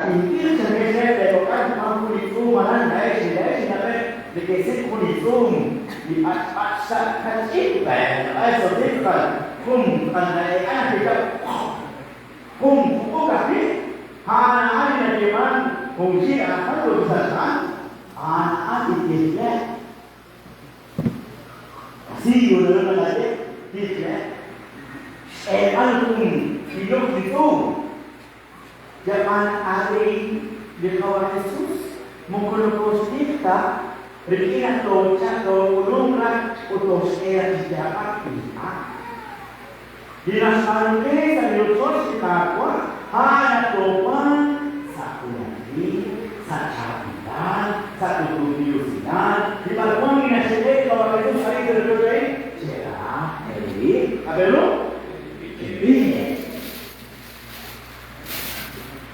Intil sa mese, pero kan kulitum manan dahil sinabi dikisip kulitum di at sa kacip ay sotik kan kanai anak kita kasi hana na diman si anak itu bisa anak itu si yun lagi tidak hidup itu zaman hari di kawan Yesus mengkolokos kita berikan doa ulunglah utus era tidak kita dinasaran kita diutus kita hanya topan satu lagi sacapitan satu tujuan di balkon ini sedek kawan Yesus hari terjadi cerah ini apa lu ini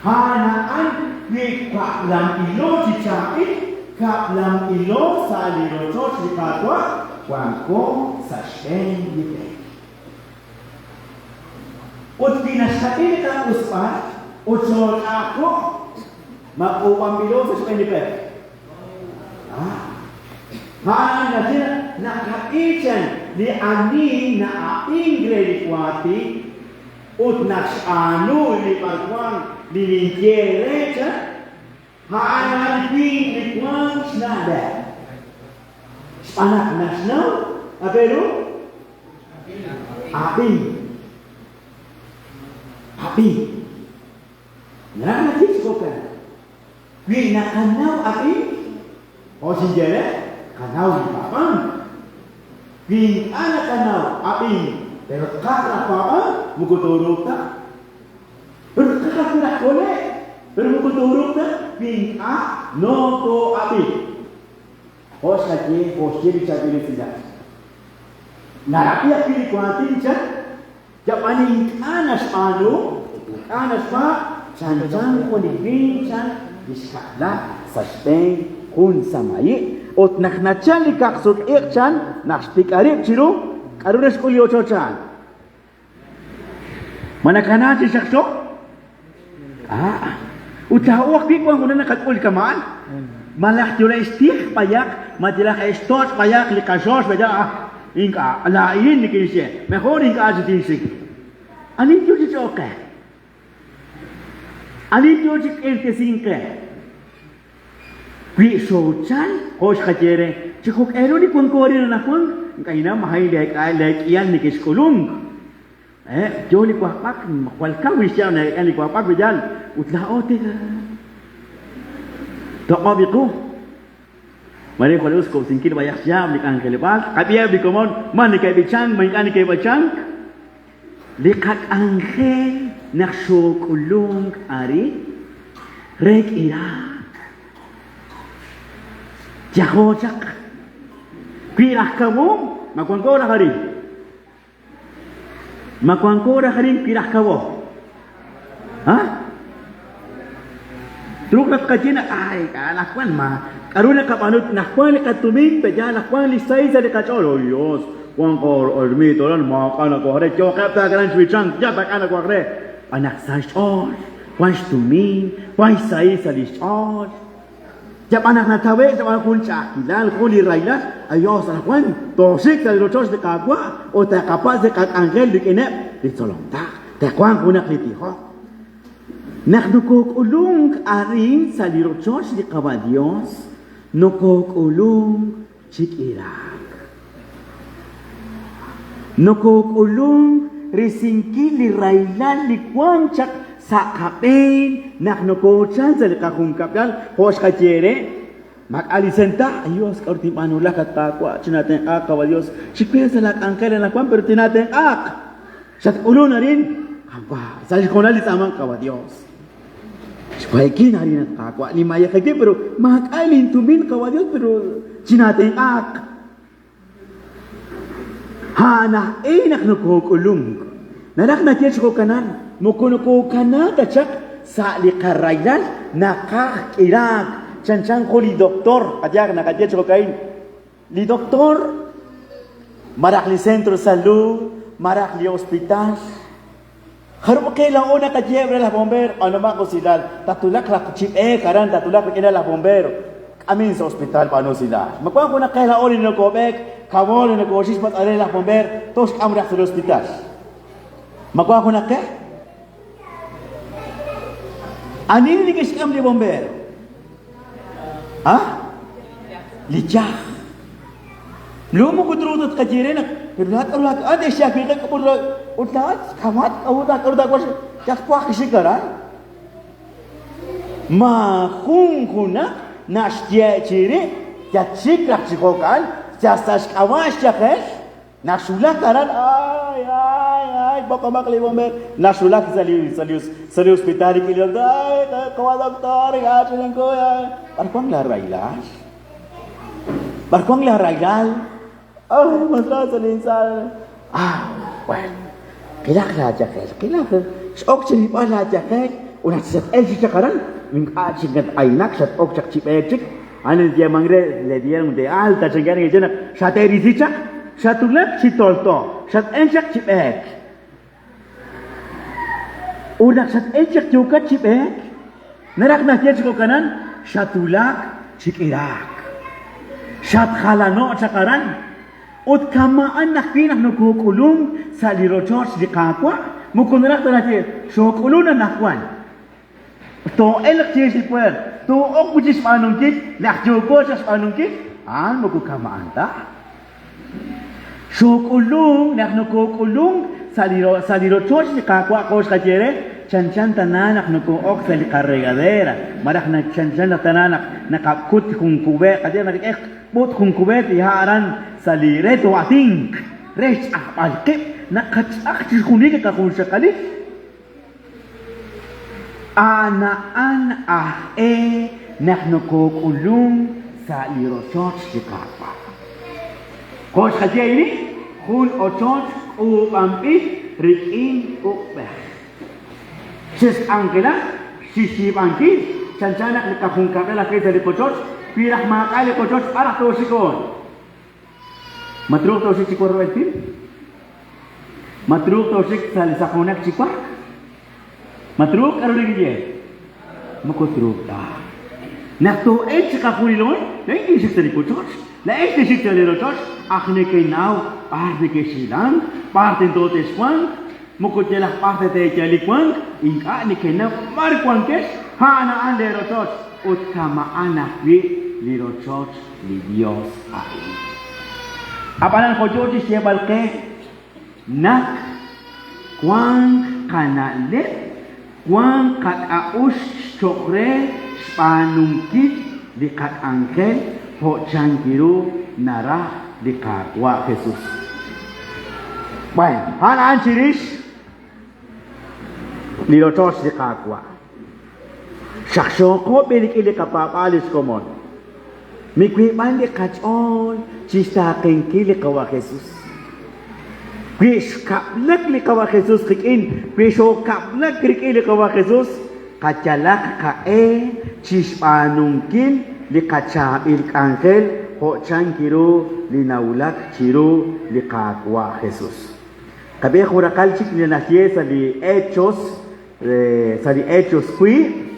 hanaan di kaplam ilo dicapit kaplam ilo sa lirotos di katwa wangko sa shen yite ut pinasapit ang uspat utsol ako maupang bilo sa shen yite hanaan na sila nakaichan di ani na aping gredikwati ut nasano ni parkwang dilinjere hanya di kuang senada anak nasional apa itu api nanti sekokan wina kanau api oh senjata kanau di papan win anak kanau api pero kakak apa mukuturuk tak berkata tidak boleh bermukuturuk tak bing'a noto api hos lagi hosnya bisa pilih tidak narapi pilih kuatin cak japani anas pa cancang kunibin cak diskala sustain kun samai ot naknachan likaksut ikchan nakstik arip ciru karunas kulio cocan mana kana si sakso utawak di ko na nakakul kaman malak jula istih payak madilah estot payak likasos beda inka alain ni kisye mejor inka ajutin sik ani joji choka ani joji ente sinke wi sochan hos khajere chikok ero ni kun kori na kun kaina mahai lek ian ni kiskulung joli kwa pak kwal kawis ya na ani kwa pak bijan utla ote to abiku mari ko us ko singkir bayak jam di kan kelebal kabia bi komon man kay bichang man ani kay bachang likat angke naksho kulung ari rek ira jahojak pirah kamu makon ko na hari makuangkora haring pirah kawo truk nak kajina ay kanakwan ma karuna kapanut nakwan katuming peja nakwan lisay sa dekacholo yos wangkor ormi tolan ma kana ko hare chokap ta garan switchang ja ta kana ko hare anak sa shor kwan stuming kwan sai sa lishor jab anak na tawe sa kun chakilal kuli railas ayos nakwan tosik sa rochos de kagwa o ta kapaz de kat angel de kene di tolongta ta kwan kunak litiho nakdukok ulung aring sa rochos de kabadios nokok ulung chikirak nokok ulung risingki li railan li kwan chak sa kapen naknokochan sa kakungkapyan hos kajere mag-alisenta ayos kaurti manula katakwa chinaten ak kawalios chikpira sa lakangkala na kwan pero tinaten ak sa ulo na rin aba sa konalis amang kawalios chikpaikin na rin at kakwa ni maya kagdi pero mag-alin tumin kawalios pero chinaten ak hana naknokokulung nanak na kiyach ko kanan mukunuko kana tachak sa likarailan nakakirag chanchan ko li doktor adyak nakadya ko kain li doktor marak li sentro salud marak li hospital Harap kailang una ka jebre la bomber, ano man ko sila, tatulak la chip karan, tatulak la la bomber. Amin sa ospital paano sila. Magkuhan ko na kailang una na kobek, kamol na kosis pat alay la bomber, tos amrak sa ospital. Magkuhan ko na ke? Anin ni kasi am di bomber? Ha? Lijak. Lumo ko trutot ka jere na, ulat, ade siya kita ko ulat, kamat, ulat ko siya kwa kisikaran. Ma kuna na siya jere, ya sikrak sikokan, ya stas kawas siya kes, na sulak karan, ay, baka makli bomber, na sulak sa hospital kilog, ay, kawa doktor, atin ko ya, barkwang larailas. Oh, madrasa l'insan. Well. Kailangan Oxygen pa na jacket. Unat sa elsi karan. Ming aching at aynak sa oksak chip ejik. Ano dia mangre le dia de alta chengan ge jena. Sa teri sichak. Sa tulak si tolto. Sa enjak chip ek. Unak sa enjak juga chip ek. Narak na dia ko kanan. Sa tulak chip irak. Sa khalano sa karan. Ut kamaan nakpinak nukukulong sa Little Church di Kapwa, mukunarak natin, so kulong na nakwan. To elektrisy puwer, to okbujis manungkit, nakjugo sa manungkit, mukukamaan ta. So kulong, naknukukulong sa Little Church di Kapwa, kos kajere, chan-chan tananak nukuok sa likarregadera, marak na chan-chan na tananak, nakakut kung kuwe, kajere nakik Bot kung kubet iharan sa lireto ating res palkip nakatsak kunik ka kung sakali anaan naknukukulong sa liro church di Kapwa. Kos kaya ini kun o church o ampit rikin o bah. Sis angkela sisip angkit cancanak nakakungkapela kay sa liro church Pirak makali ko Diyos para tosikon. Matruk tosik si Korweltin? Matruk tosik sa lisakunak si Pak? Matruk ano rin niya? Makutruk ta. Naktuin si Kakulilon, na hindi sik sa liko Diyos. Na hindi sik sa liko Diyos. Akne kay now, parte kay silang, parte dotes kwang, mukutjelak parte tayo jalikwang, inka ni kay now, marikwang kes, hanaan lero Diyos. Ut kamaanak Little Church di Dios ay. Apanan ko George siya balke nak kwang kanalit kwang kataus chokre spanungkit di katangke ho changkiru nara di Kapwa Jesus. Baik, hanaan siris Little Church di Kapwa. Saksoko bilik-ilik kapapalis komon. Mikwi mandi kachon chista kenkili kawa Jesus. Kwish kaplak li kawa Jesus kikin. Kwisho kaplak kikili kawa Jesus. Kacalak kae chispanungkin li kachabil angel ho chankiro li naulak chiro li Kapwa Jesus. Kabe kurakalchik ni nasye sa li hechos kui.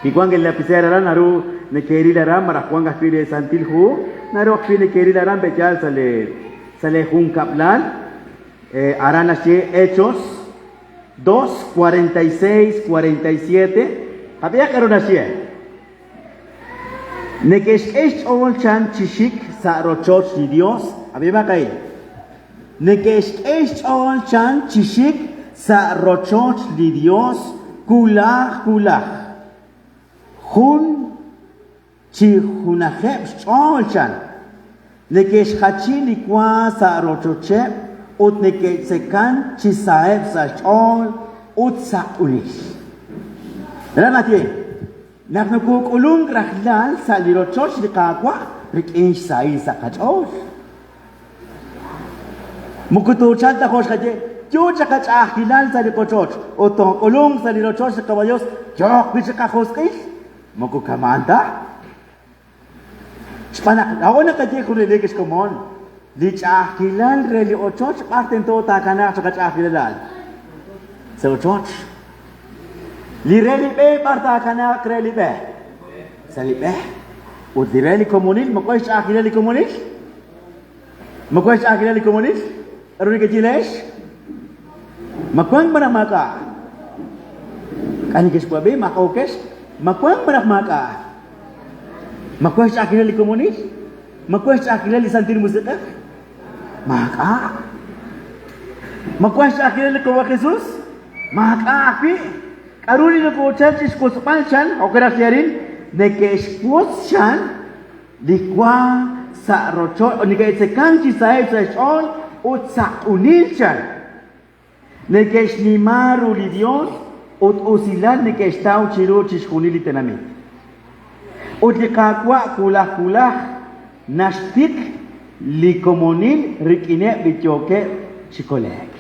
Igual que la pizarra naru ne keri la ram para Juan Gaspire Santil hu naru akfine keri la ram bechal sale jun kaplan harán así Hechos 2 46 47 había que era así ne que es all chan chishik sa rochos di Dios había que ne que es all chan chishik sa rochos di Dios kulah Hun chi hunaheb cholchan nekesh hachili kwa sa rochoche ut neke sekan chi saeb sa chol ut sa ulish. Ramati naknukukulung rahlal sa lirochoch di Kapwa rikinsh sa isa kachol. Mukutuchan ta kosh kaje Chucha kachah hilal sa lirochoch utong kulung sa lirochoch sa kabayos jok bicha kahoskish Moko kamanda. Spanak, ako na kaje ko liligis ko mon. Di kilal reli ochoch parten to ta kana sa kilal. Seochot. Lirelibe parta kana krelibe. Salibe. Udireli komunil, makoish akileli komunil. Makoish akileli komunil. Aruni kejilesh. Makwang mana maka. Kani kespabe makokes. Makwang mana maka. Makoish akileli komunil. Makoish akileli santir musika. Maka. Makoish akileli kowa Jesus. Maka api. Aruni no ko church ko spanshan, okera siarin. Neke esposhan likwa sa rochol o neke sekanchi sa echol o sa unilchan neke esnimaru li Dios o osilan neke estau chiro chishkunili tenamit o likakwa kula nashtik likomonil rikine bityoke chikolek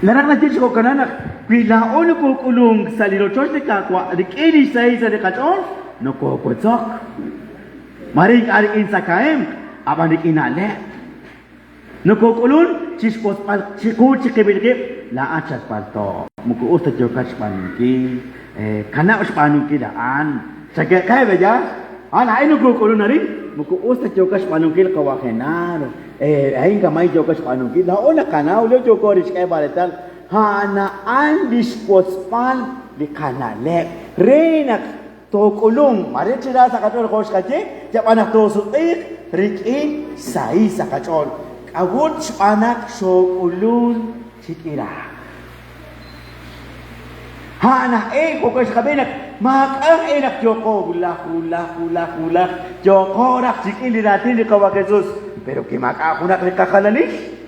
larak na chiko kananak Bila ono ko kulung sa lirochos de kakwa, de kini sa isa de kachon, no ko kotsok. Maring ari in sa kaem, aban de inale. No ko kulun, chispos pal, chiku chikebilgip, la achas palto. Muko usta jokas panuki, kana us panuki daan. Sa kaya beja, ana ino ko kulun narin, muko usta jokas panuki kawakenar. Ayin kamay jokas panuki, la ona kana ulo jokoris kaya baletal. Hana an dispospal di kanale. Renak to kulung. Mari cila sa kacol kos kace. Jap anak to sutik. Rikin sai sa kacol. Awut anak so kulun sikira. Hana kukos kabinak. Makang enak joko. Gulak. Joko rak sikin diratin di kawak Jesus. Pero kimaka aku nak lekakalanis.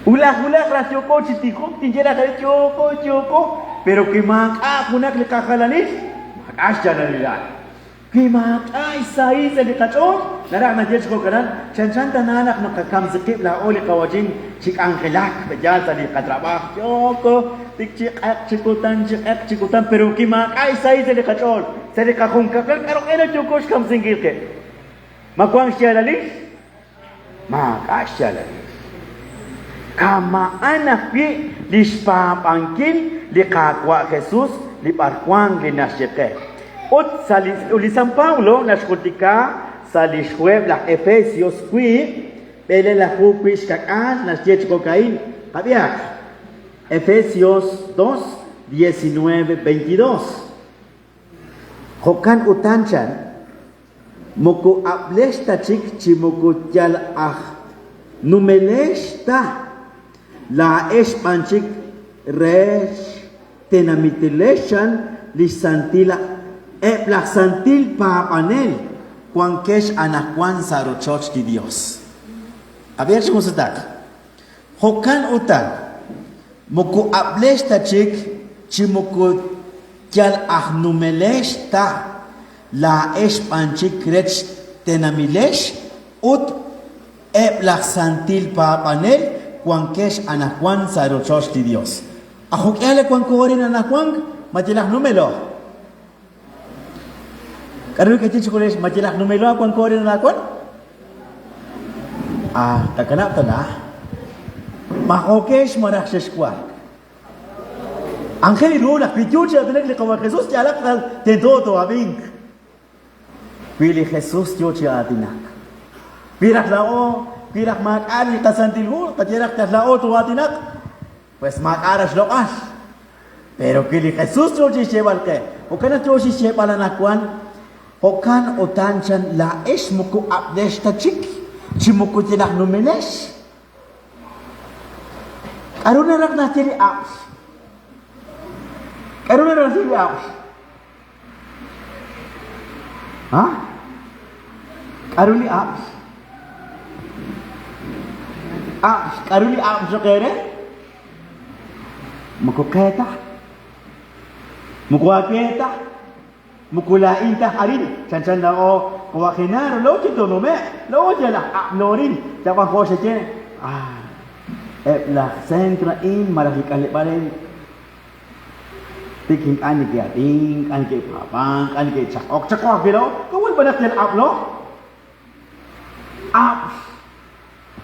Ulah ras Joko citikok tinjera dari Joko pero kimaka kunak lekakalanis makas janalila kimaka isai sa dikachon nara na jes ko kanan chan tananak nakakam zakip la oli kawajin cik angkelak bejal tadi katrabah Joko tik cikutan pero kimaka isai sa dikachon sa dikakong kakal karong ena Joko kam singgil ke makwang siya lalis makas siya lalis Kama anak pi lispa pangkin likakwa Jesus liparkwang linasyeke. Ot ulisan Paulo naskutika sa lisweb la Efesios qui pele la hupis kakan nasyech kokain kabiak. Efesios 2:19-22. Hokan utanchan muku ablesta chik chimuku jal numelesta La espanchik res tenamitilesan lisantila santil papanel cuanques anacuan sarochoch di Dios. A ver cómo se está. Hokan utan moku ablesta chik chimuku yal ahnumelesta la espanchik res tenamilesh ut santil papanel Cuanques anacuan sarochos di Dios. Ajukiale cuan corin anacuan, majilah numelo. Karena kecil sekolah majilah numelo cuan corin anacuan. Tak kena tanah. Mahokes marakses kuat. Angkel irola pijuj ya tenek lekawa Jesus jalak tentoto abing. Pilih Jesus jo ya adinak. Pirak lao Pirak makari kasantilhu, kajerak taslao tuwatinak, pues makaras lokas. Pero kili Jesus chochi shebal ke, okana chochi shebal anakuan, okan otanchan la es muku abdesta chik, chimuku tinak numenes. Karuna rak natiri abs. Karuna rak natiri abs. Hah? Karuni abs. Karuli so kere mukuketa mukulainta harin chan lao kawakinar lo chito no me lo jala norin japa kose che la sentra in marahikale pare tiking ani kya ding ani ke papang ani ke chakok bilo kawul banak tel lo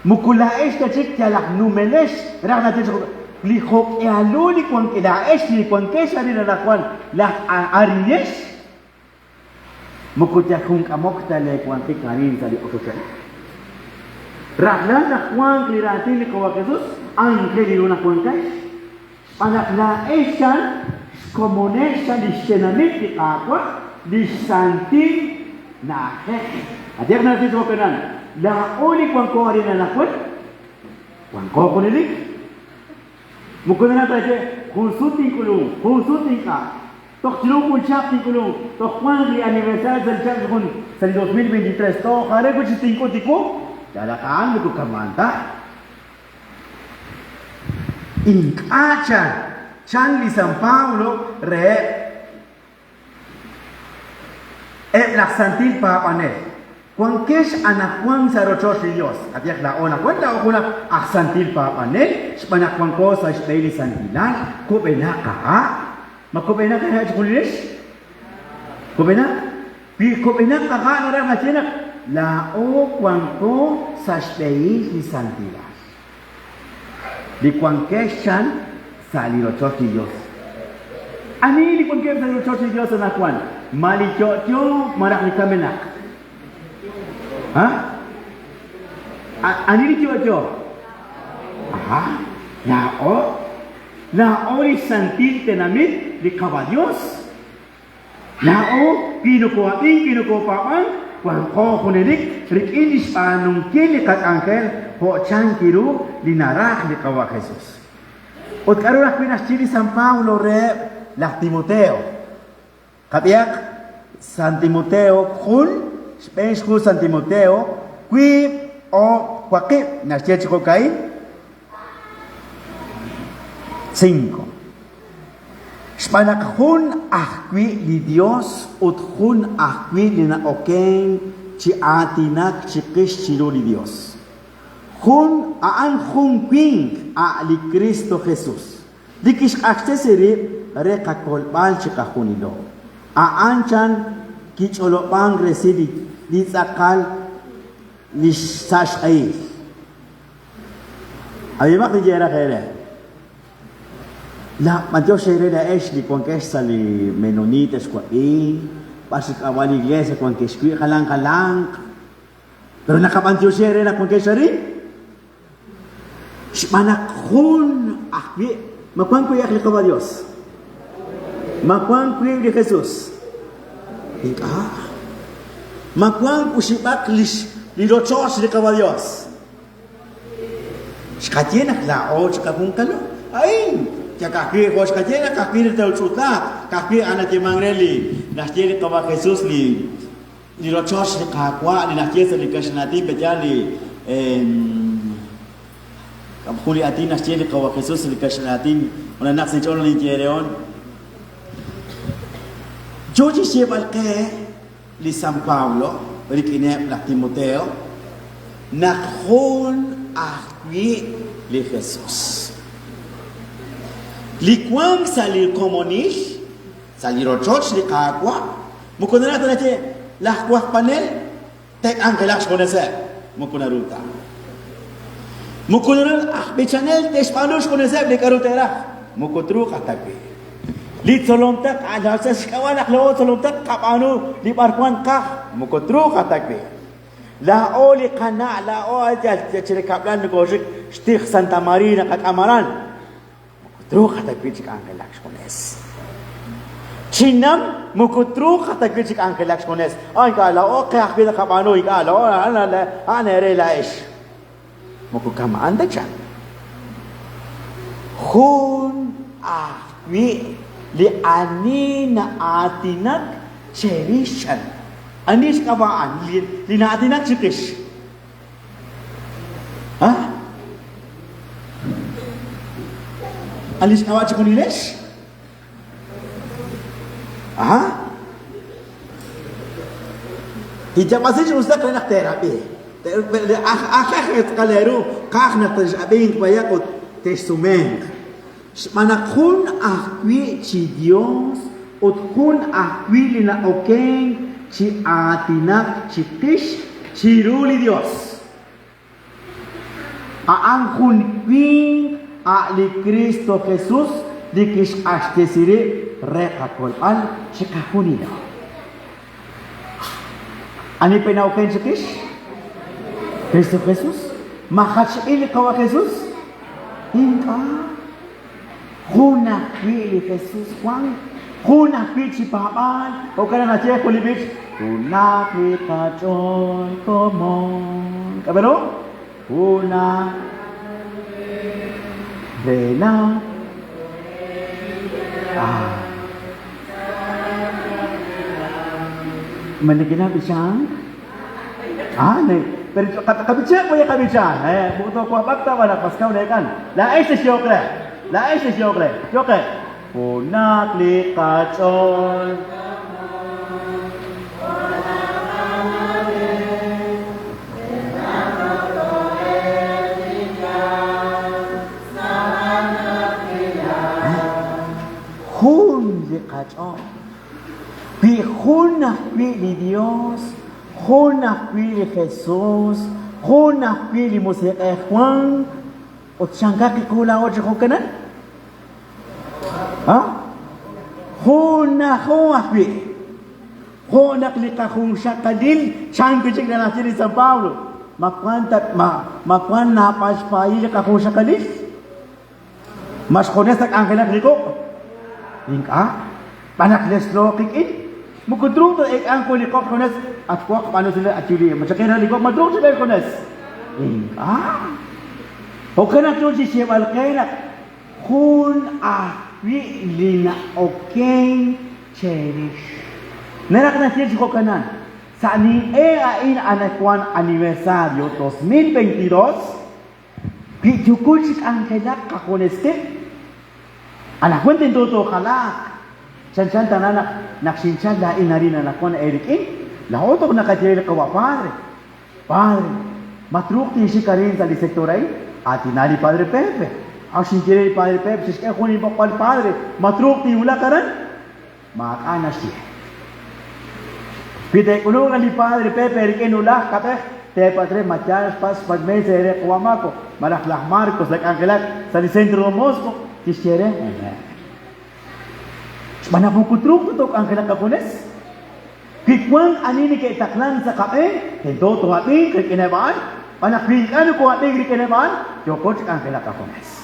Mukulaes kecik jalak numeles rak na li hok alo li kwan kidaesh li kwan kesha ni la kwan la arinesh mukutya kung amok tale kwan kanin tali okoshay raglan na kwan kliratin li kawa Jesus angke li una kwan kay panakla eshan komunesha li shenamit li kakwa li santin na hek adik na natin sa kanan la uli kwan ko rin na nakwan kwan ko kunilik mukuna na tayo konsulting ka tok silong punchap ting kulong tok kwan li aniversario sa chat kun sa 2023 to kare ko siting ko tiko dalakaan ko kamanta incachan chan li San Paulo re la santil papanel Kwan kesh anak kwan sa rochos ni Dios. Atiyak la ona kwan la okuna aksantil papanel. Sebanyak kwan ko sa ispaili santilan. Kubena ka. Makubena ka ha kulish. Kubena. Pi kubena ka ka no ra machina. La o kwan ko sa ispaili santilan. Di kwan keshan sa li rochos ni Dios. Ani li kwan kesh sa rochos ni Dios anak kwan. Malicho marak ni kamenak. Ha? Ani dijo? Aha. Lao li santil tenamit di caballos. Lao kinukuha papan kwan ko kunelik rikinis panung kili kat angkel ho chan kiru dinarak di kawa Jesus. Ot karulah pinas ciri San Paulo re la Timoteo. Kapiak San Timoteo kun Spanish ko San Timoteo, qui o kwakip na siya ko kay 5. Spanak hun akwi li Dios ut hun akwi li na okeng ci atinak ci kishilo li Dios. Hun aan hun kwing a li Cristo Jesus. Dikish aksesiri re kakolpan ci kahunilo. Aan chan kicholopang residi di sakal ni sash ay mak di jera kaya la matyo shere da esh di kwan kesa li menonites kwa pasik awal iglesia kwan keskwi kalang pero nakapantyo shere na kwan kesa rin manak hun akwi makwan ko yakli ka ba Diyos makwan ko di Jesus Makuang kusibak lirochos de caballos. Shkatiena klao chkakung kalo. Ay, chakaki ko shkatiena kakir tel chuta, kakir anate mangreli. Nashtiere kaba Jesus lirochos de kakwa, ni nashtiere li kashnati bejali kabuli atin nashtiere kaba Jesus li kashnati, una naksi cholo ni jereon. Joji shebal ke li San Paulo, rikine la Timoteo, nakhon akwi li Jesus. Li kwang sa li komonish, sa li rochoch li kakwa, mukuna natin natin, lakwak panel, tek ang kalaks ko na sa, mukuna ruta. Mukuna natin, bichanel, tes panush ko na sa, di karutera, mukutru katakwi. Li tolomtak ada sa kawanak lo tolomtak kapano li parkwan ka mukotru katakbe la oli kana la o ajal cire kaplan ko stik Santa Maria kakamaran mukotru katakbe cik angel laksmones chinam mukotru katakbe cik angel laksmones ay kala o kaya kita kapano ikala o ana relaish mukukama anda chan hun ahwi li ani na atinak cherishan anis kabaan li na atinak cherish ha alis kawa chikunilesh ha hijab masih ustak nak terapi akh kaleru kah na tajabin bayakot tesumen manakun akwi ci Dios ut kun akwi lina okeng ci atinak ci tish ci ruli Dios aang kun kwing Ali Cristo Jesús dikish ashtesiri rekakol al shikahunino. Ani penauken shikish? Cristo Jesús? Mahach ili kawa Jesús? Hinka. Huna kwili Jesús Juan. Huna kwili paman. O kana na che kulibich. Huna kwili kachon komon. Kabero? Huna Vena Menegina bisang nih pero kabichan mo yung kabichan buto ko bakta wala paskaw na kan la ese syokre Punak likachon Hunah pilih Dios, hunah pilih Jesus, hunah pilih Musa Juan, ot sangka kikula ot kanan? Hunah pilih, hunah likahung syakadil, sangka cik dalam sini San Paulo, makuan napas payi likahung syakadil, mas konesak angkelak likok, ingka. Panak leslo kikin mukudrung to ek angko likok kones at kuak paano sila at yuli masakira likok madrung sila kones okay na to si Shem Alkaina kun ahwi lina okay cherish narak na siya si Kokanan sa aning ain anakwan aniversario 2022 pichukuchik ang kainak kakoneste anakwan din to kalak Chan tanana naksinchan lain na rin na nakon Eric lahotok nakajel kawa padre matruk ti si karin sa sektoray at inali Padre Pepe ang sinjere Padre Pepe sis kunin pa padre matruk ti ula karan makana siya pide kuno nga ni Padre Pepe Eric ula kate te padre machas pas pagmese ere kuamako malaklah Marcos lak angelat sa sentro de Mosco ti siere Mana pukutruk tutok ang kinakakunes. Kikwan anini kay taklan sa kae, kento to ating kay kinabaan, panakbil ano ko ating kay kinabaan, yokot ang kinakakunes.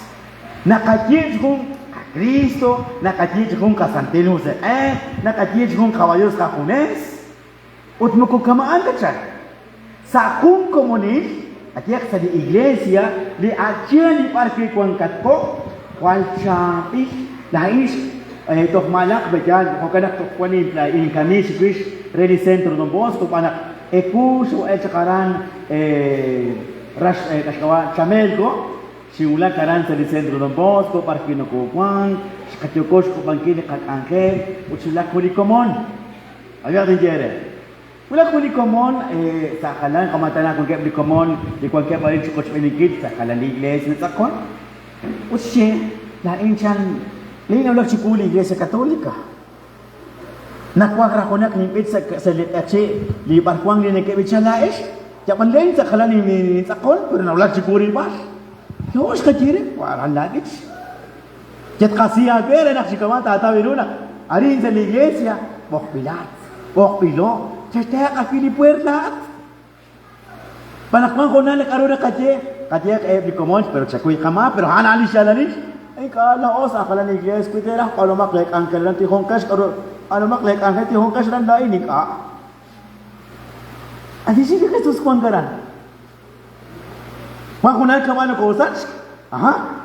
Nakajij kung Kristo, nakajij kung Santo Jose, nakajij kung kabayos kakunes. Ut mo kung kamaan ka siya. Sa akong komunis, at yak sa di iglesia, di atya ni parke kwan katko, kwal siya, nais, ito malak bayan kung kanak kuanin na in kami si Chris ready center ng Bosco panak kuso sakaran rush kaskawa chamel ko si ulan karan sa centro ng Bosco para kinukuan si katyokos ko bangkin kat angkel o sila kuli komon ayaw din jere wala kuli komon sa kalan kamatana kung kaya di komon di kung kaya parin si coach penikit sa kalan iglesia na sakon o siya lain siyan Linaw lang si Kuli Iglesia Katolika. Nakwak rakonak nipit sa litasi libar kuang linikipit siya lais. Jaman lain sa kalan ni sakon pero nawlag si Kuli pas. Yos ka jire, waran lagit. Jat kasiya pera nak si kamata tawin una. Arin sa iglesia, bok pilat, bok pilo, sa pili puerta. Panakman ko na nagkaroon na kaje di commons pero sa kuy kama pero hanali siya lalis. Ay kala o sa kala ni iglesia kuitera kalau maklek angkel nanti hongkas kalau ano maklek angkel ti hongkas dan lain ni ka. Adi sini Kristus kuanggaran. Wa kunal kamano ko usach?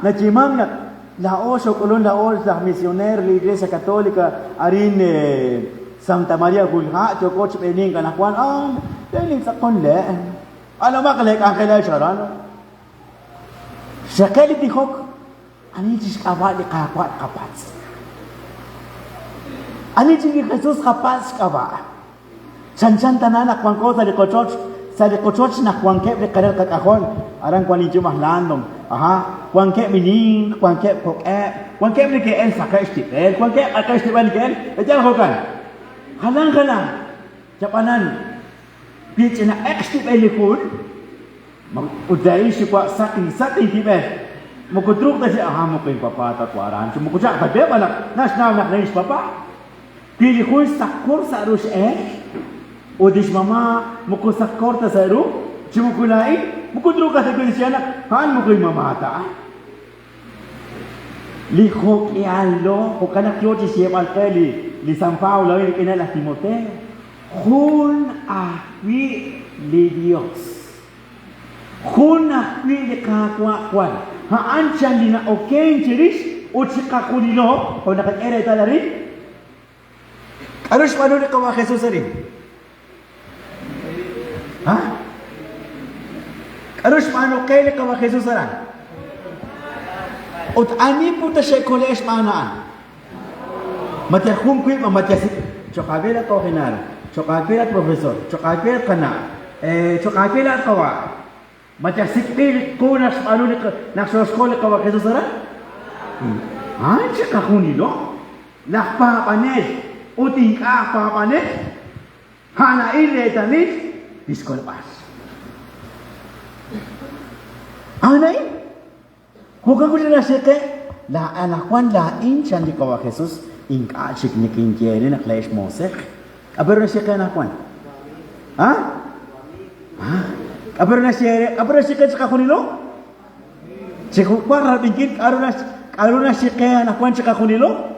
Na chimang na laos o kulon laos sa misioner la iglesia katolika arin Santa Maria Gulha chokoch pening kanakwan pening sa konle. Ano maklek angkel ay sarano? Sakali ti hok Ani jis kawa di kapat. Ani jis Jesus kapas kawa. San tanana kwang ko sa di kochoch na kwang kep de kadal kakahon. Arang kwang ni jumah landom. Kwang kep mining, kwang kep kok kwang kep ni KL saka istipel, kwang kep aka istipan KL. Ejan ko kan. Halang. Japanan. Pitch na istipel likod. Mag-udai si kwa saking tipel. Mukutruk na siya, mo ko yung papata kwaran. So mukutsak, pati ba nas na is papa. Pili ko sakor sa arus o dis mama, mukusakor ta sa aru, si mukulai, mukutruk ka sa kung siya na, haan mo ko yung mamata. Likok ialo, kung kanak yun si Siya Palkeli, li San Paulo, yung kinala Timoteo, hun ahwi li Diyos. Hun ahwi li kakwa-kwan. Haan siya li na okay chiris, o si kakunilo, o nakag-ere tala rin. Ano siya paano ni kawa Jesus rin? Ha? Ano siya paano kayo ni kawa Jesus rin? Ot ani po ta siya kolesh maanaan. Matya kumkuy, matya si... Chokavela ko kinara. Chokavela profesor. Chokavela kana. Chokavela kawa. Matya sikpil ko naksoskole kawa Jesus rin? Ay, siya kakunilo. Nakpapanel. Uting ka papanet, hanain retanis, diskolpas. Anay, huwag ko na sike, la anakwan lain siya di kawa Jesus, ingka sik ni kinjeri na klesh mosek. Abero na sike anakwan? Ha? Ha? Abero na sike sa kakunilo? Siku kwa rapingkit, aro na sike anakwan sa kakunilo?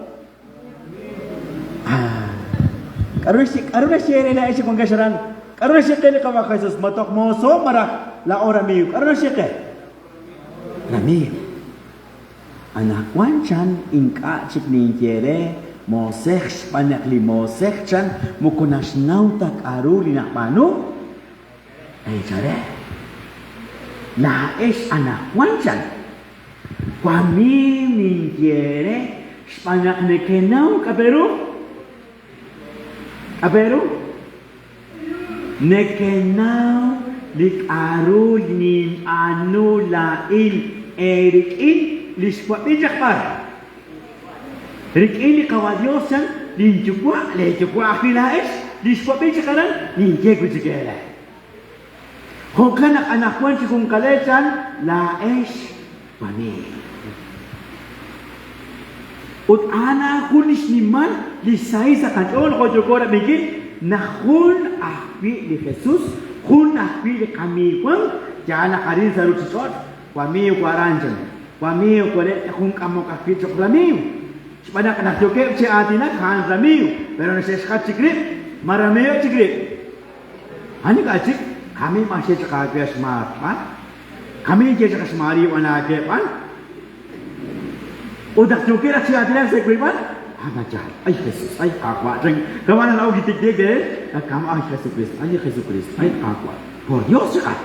Karuna siya na isi kong kasyaran. Karuna siya kayo kawa Jesus. Matok mo so marak la ora miyo. Karuna siya kayo. Rami. Anakwan chan inka chik ni jere. Mosek panakli mosek chan. Mukunas nautak aruli na pano. Ay chare. Naes anakwan chan. Kwami ni jere. Spanak ne kenau kaperu. Apero? Nekenau lik-aru nin anu lain erikin liswapin jakpar. Rikin likawadyosan linjukwa lejukwa akilaes liswapin jakaran ninjegu jikela. Hokan anakwan si kung kalesan laes pami. Ut ana kunis niman lisay sa kanyon ko jukora bigit na kun ahwi li Jesus, kun ahwi li kami kwang jana karin sa rutsot, kwamiyo kwaranjan, kwamiyo kwale kung kamo kahwi sa kwamiyo. Sepada kanak joke si atina kan kwamiyo, pero na seskat sikrip, maramiyo sikrip. Hani kacik kami masih cakapnya smart, kami jadi cakap semari wanake pan. Udah cukup lah siapa yang saya beriman? Macam, ay Jesus, ay kakwa. Kawan nak ugi tik deh, kamu ay Jesus Kristus, ay kakwa. Por Dios sekat.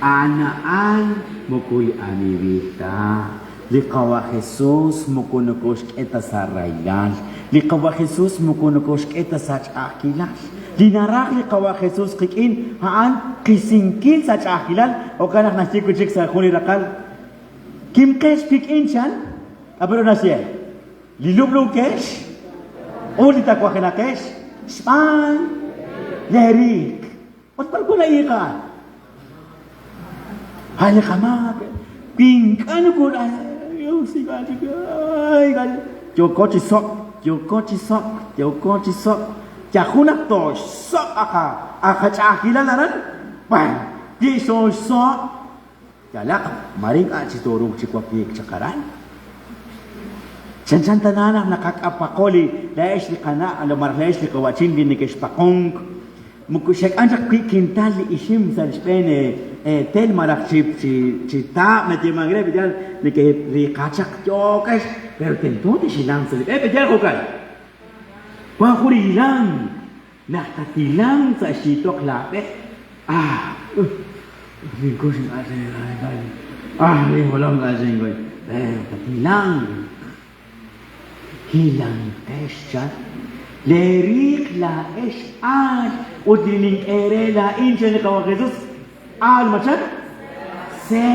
Anaan mukui amiwita. Likawa Jesus mukunukos kita sa raylan. Likawa Jesus mukunukos kita sa akilas. Dinarak likawa Jesus kikin haan kisingkin sa akilan o kanak nasi kucik sa kunirakal. Kim kes kikin siyan? Apero na siya? Lilublong kes? O litakwa kina kes? Span? Lerik? Ba't ko na ikan? Hali ka ma? Pingkan ko na. Joko chisok. Jakunak to sok aka cakilan laran. Pan, di so sok. Jalak maring citorong cikwapik cakaran. San tananang nakakapakoli dahil si kana alamar dahil si kawacin din ni kespakong. Mukusek anjak kintal isim sa Spain tel marak cita meti magre bidal ni ke rikacak jokes pero tentu di silang sa bidal ko kan. Wakuri hilang, nakatilang sa sitok lapet. Lingko sing asing ay walang asing ko. Katilang, hilang siya. Lerik la an, o dining ere la siya ni kawa Jesus. Macam? Se.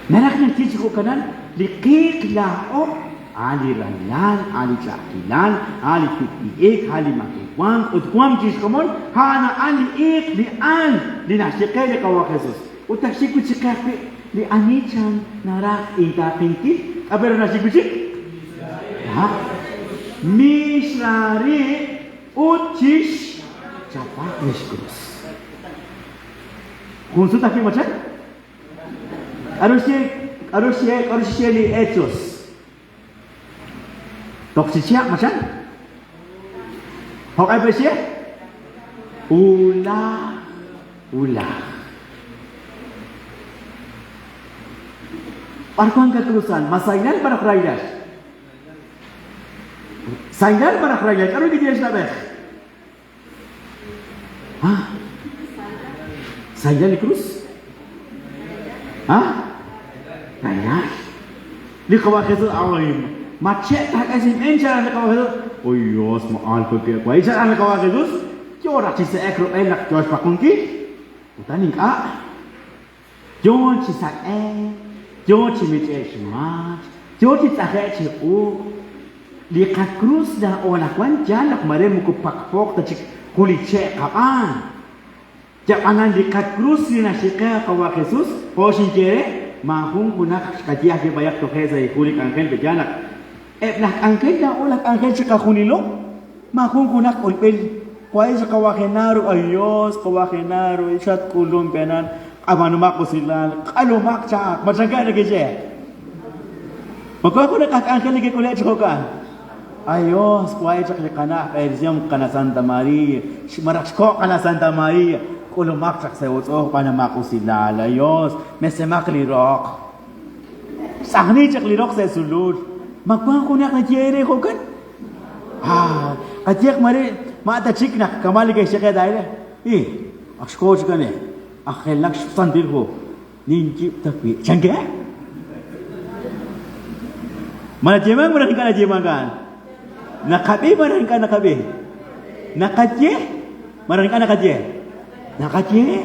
Merak ng tisi ko kanan. Likik lao Ali railan, ali cakilan, ali tukiik, ali makikwang, utkwam jiskomon, hana ali ik li an, li nasikay li kawa Jesus. Utaksikut si kape, li anichan, narak intapinti, abero nasikut. Ha? Misrari utis capak Yesus. Khusus taki macam? Harusnya li etos. Toksisnya macam? Hok apa sih? Ulah. Parkuan ketulusan, masainan para kerajaan. Sainan para kerajaan, kalau dia sabar. Hah? Sainan di krus? Hah? Nanya. Di kawah itu awalnya. Macet tak kasih mencar di kawah itu. Oh yes, maal pergi. Wah, ijar di kawah itu. Jora cisa ekro enak George pakungki. Utaning a. Jora cisa Jora cimice semat. Jora cisa ci u. Lihat krus dah orang kuan jalan kemarin muka pakpok tak kulit cek kapan. Jangan lihat krus di nasikah kawah Jesus. Posin jere mahung kunak kajiah banyak toheza kulit angken berjalan. Nak angkin dah ulah angkin sa kakunilo, makukunak ulpil, kuay sa kawakinaro ayos, kawakinaro isat kulong penan, amanumak ko sila, kalumak cak, masaga na kasi. Magkukunak angkin lagi kulit sa kukan. Ayos, kuay sa kalikana, erziyam kana Santa Maria, maraksko kana Santa Maria, kulumak cak sa utso, panamak ko sila, ayos, mesemak lirok. Sakni cak lirok sa sulod. Magpang ko na kajere ko kan? Kajek mari mata chik na kamali kay siya kaya dahil akskoch ka na akhelak sandil ko ninjip tapi changge? Mana jemang maran ka na jemang kan? Nakabi maran ka nakabi? Nakajye? Maran ka nakajye? Nakajye?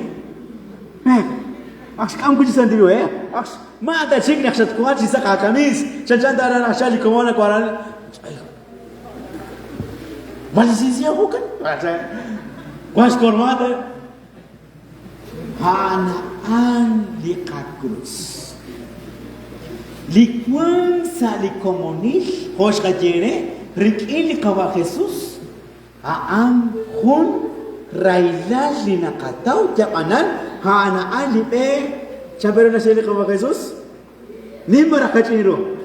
Akskam ko si sandil aks mata chik na ksat kuhat si sa kakamis chanjan dara na siya likumona kwaran malisisiya ko kan kwas kormata hanaan likat krus likwang sa likomonil hosh kajere rikil kawa Jesus aan hun railal linakataw jakanan hanaan lipe Sabero na sila kawa Jesus? Limara kachiniro.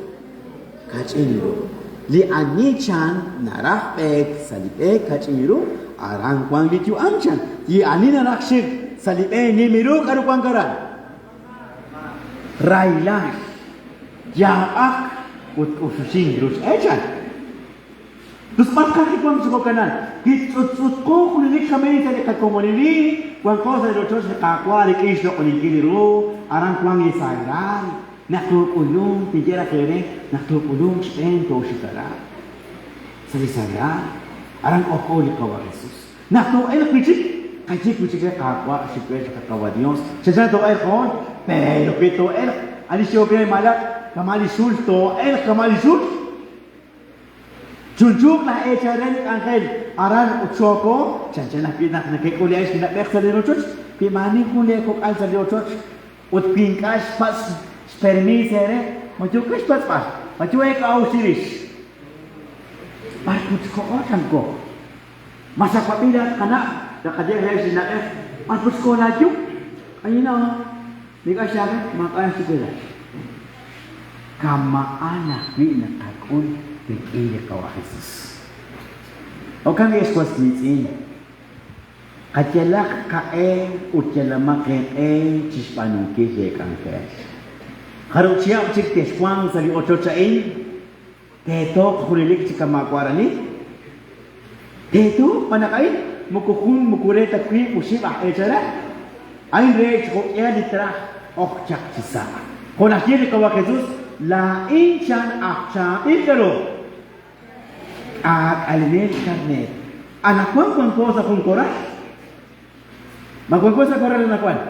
Li anichan narakpek salipek kachiniro arang kwang lityu amchan. Di ani narakshik salipek nimiro karukwang karan. Railan. Yaak ut ususing rus echan. Terus makanya kuang suko kanan. Hitsut ko kulinik kami tadi kakomonili. Kuang ko sa dotos na kakwa likis do kulikiliro. Arang kuang isairan. Naktukulong tijera kere. Naktukulong spen to shikara. Salisaya. Arang oko likawa Jesus. Naktu el kuchik. Kajik kuchik kakwa shikwe kakawa Dios. Sasa to el kon. Pero pito el. Alisyo kaya malak. Kamali sul to el kamali sul. Junjuk na echaren angkel aran utsoko chanchana pinak na kekuliais na beksa de rochos pimani kule ko alsa de rochos ut pinkas pas spermisere majukas pas majuek au siris parput ko otan ko masa papila kana da kaje hay sina parput ko laju ayina bigasya maka sigula kama anak ni na takun Iya kawa Jesus. O kami eswas nitin. Kajelak kae ujelama ke cispanu ke je kangke. Harus siap cik teswang sali ocho cain. Teto kulilik cika makwarani. Teto panakai mukukun mukure takwi usibah ecara. Ay re ciko ya litra okcak cisa. Kona kiri kawa Jesus la inchan akcha ikaro. At alinet karnet. Anak kuan ko sa kung koras. Magkuan ko sa koras na kuan.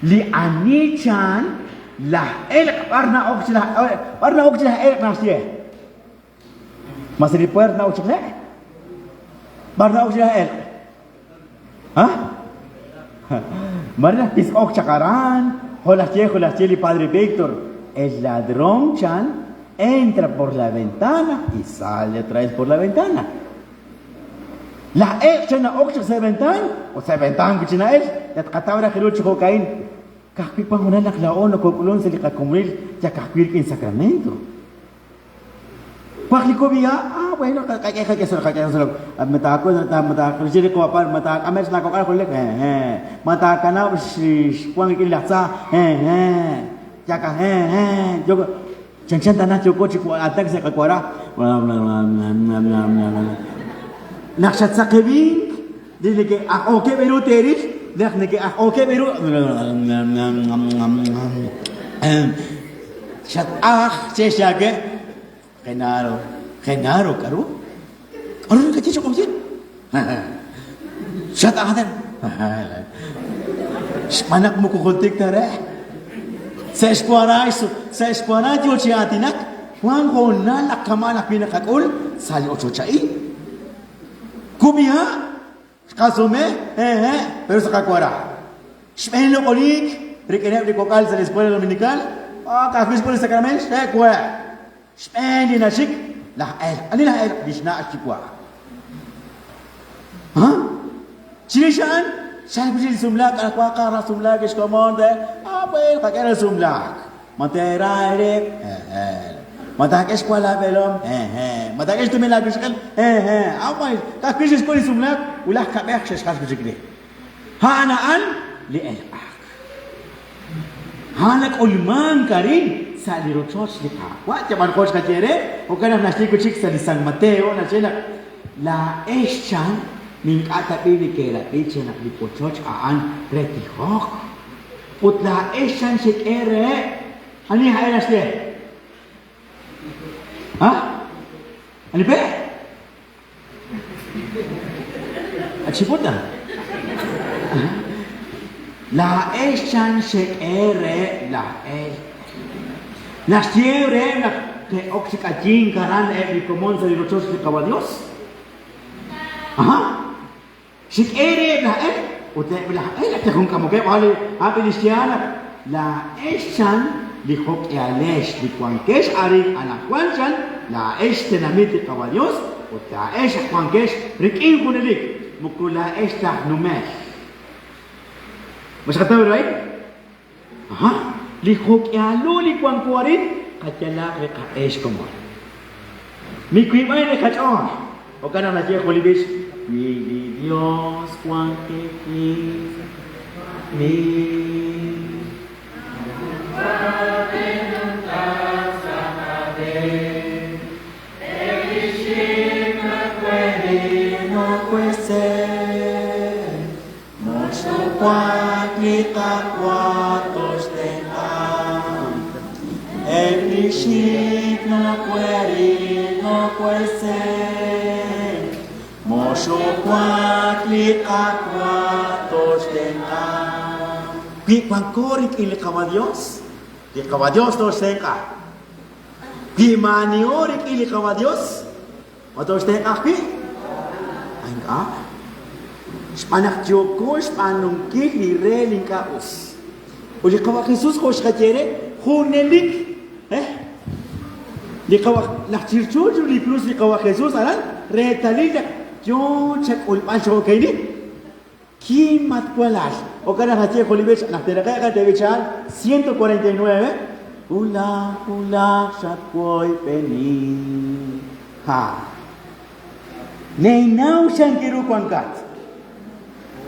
Li anichan lah elk barna okchila elk nasie masih diper na okchila barna okchila elk Marina pis okchakaran hola cheli padre Víctor el ladrón chan entra por la ventana y sale otra vez por la ventana la elk chana okchila se ventana o se ventana kuchina elk yatkatawra khiruch kokain kahpi pangunanak laon o kukulon sa likakumil ya kahpir in Sacramento. Pakliko biya bueno kaya solo matako sili ko apar matak ames na ko kala kulik mataka na kwang kilaksa ya ka jogo chanchan tanah joko chiku atak sa kakwara nakshat sa kebing dili ke okay beru teris Nek okay beru Shat cheshage Kenaro karu Arun ka chicho komsin Shat dan Manak mo kukuntik tare Sa eskwara jo chiatinak Juan ko nalak kamanak pinakakul Sali ocho chai Kumiha Kasume, pero sa kakwara. Shmelo kolik, requerem de cocal sa escuela dominical. Kafis por Sacramento, kwa. Shmendi na shik, la el, ani la el, bishna ashikwa. Chilishan, shay bujil sumlak, akwa kara sumlak, ishkomande, well, kakera sumlak. Matera erek, Matak eskwala belom, matak es tumela bishkal, awal, kakis eskwali sumlak, ulah kabeh sheshkas bishkli. Hana an li elak. Hanak ulman karin sali rochos lika. Wat jaman kos kacere, okana nasti kuchik sali San Mateo na chena la eschan min kata bini kera ichena li pochoch aan retihok. Ut la eschan shikere ani hairaste. Ano ba? At siputan. La eshan shekere la el. La siempre na que oxicajin karan el común se dirochos de caballos. Shekere la el. Ute la el te con como que vale a cristiana. La eshan Lihok ealesh likuankesh ari anakuanchan la esh tenamiti caballos o ta esh kuankesh rikin kunelik mukula esh tahnumesh. Mas kataw right? Lihok ealo likuankuarit kachala reka esh kumon. Mikwimay ne kachon. O kana na siya kulibish. Mili Dios kuankekis mi. Cuatos tengan el ishik no puede ser Mosho cuatli cuatos tengan Pipancorik il caballos dos tenga Pimaniorik il caballos dos tenga pi Ainga Spanak Joko, Spanung Kili, Reling Kaus. Uli kawa Jesus ko shkachere, hunelik, Li kawa lakchirchuju li plus li kawa Jesus alan, retalila, yo check ulpancho kaini. Kimat kualash. O kana hache kolibech, naktera ka tevichan 149. Ula shatkoy peni. Neinaw siyang kirukwangkat.